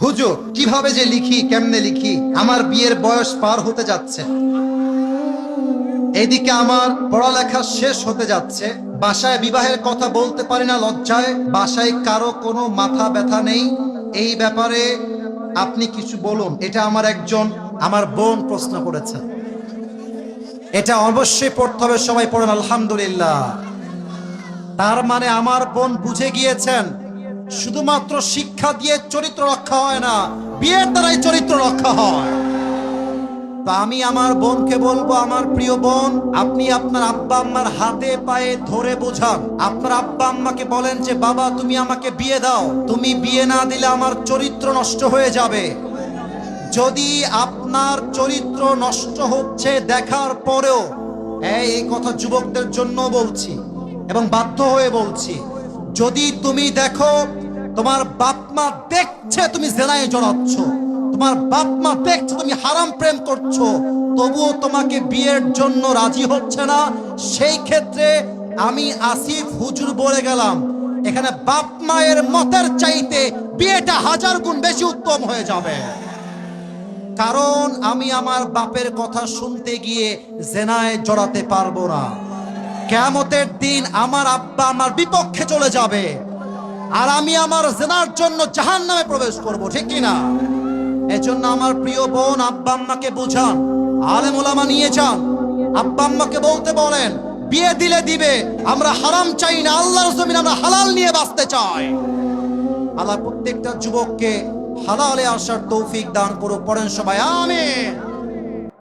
হুজুর কিভাবে যে লিখি, কেমনে লিখি, আমার বিয়ের বয়স পার হতে যাচ্ছে, এইদিকে আমার পড়ালেখা শেষ হতে যাচ্ছে, বাসায় বিবাহের কথা বলতে পারি না লজ্জায়, বাসায় কারো কোনো মাথা ব্যথা নেই, এই ব্যাপারে আপনি কিছু বলুন। এটা আমার বোন প্রশ্ন করেছে। এটা অবশ্যই পড়তে হবে, সবাই পড়েন আলহামদুলিল্লাহ। তার মানে আমার বোন বুঝে গিয়েছেন শুধুমাত্র শিক্ষা দিয়ে চরিত্র রক্ষা হয় না, বিয়ের দ্বারাই চরিত্র রক্ষা হয়। তো আমি আমার বোনকে বলবো, আমার প্রিয় বোন, আপনি আপনার আব্বা আম্মার হাতে পায়ে ধরে বোঝান। আপনার আব্বা আম্মাকে বলেন যে বাবা তুমি আমাকে বিয়ে দাও, তুমি বিয়ে না দিলে আমার চরিত্র নষ্ট হয়ে যাবে। যদি আপনার চরিত্র নষ্ট হচ্ছে দেখার পরেও, এই কথা যুবকদের জন্য বলছি এবং বাধ্য হয়ে বলছি, যদি তুমি দেখো তোমার বাপ মা দেখছে তুমি জেনায় জড়াচ্ছ, তোমার বাপ মা দেখছে তুমি হারাম প্রেম করছো, তবুও তোমাকে বিয়ের জন্য রাজি হচ্ছে না, সেই ক্ষেত্রে আমি আসিফ হুজুর বলে গেলাম, এখানে বাপ মায়ের মতের চাইতে বিয়েটা 1000 গুণ বেশি উত্তম হয়ে যাবে। কারণ আমি আমার বাপের কথা শুনতে গিয়ে জেনায় জড়াতে পারবো না। কিয়ামতের দিন আমার আব্বা আমার বিপক্ষে চলে যাবে, আর আমি আমার জেনার জন্য জাহান্নামে প্রবেশ করব, ঠিক কিনা? এজন্য আমার প্রিয় বোন, আব্বা আম্মাকে বুঝান, আলেম ওলামা নিয়ে যান, আব্বা আম্মাকে বলতে বলেন বিয়ে দিলে দিবে, আমরা হারাম চাই না, আল্লাহর জমিন আমরা হালাল নিয়ে বাঁচতে চাই। আল্লাহ প্রত্যেকটা যুবককে হালালে আসার তৌফিক দান করুক, পড়েন সবাই আমিন।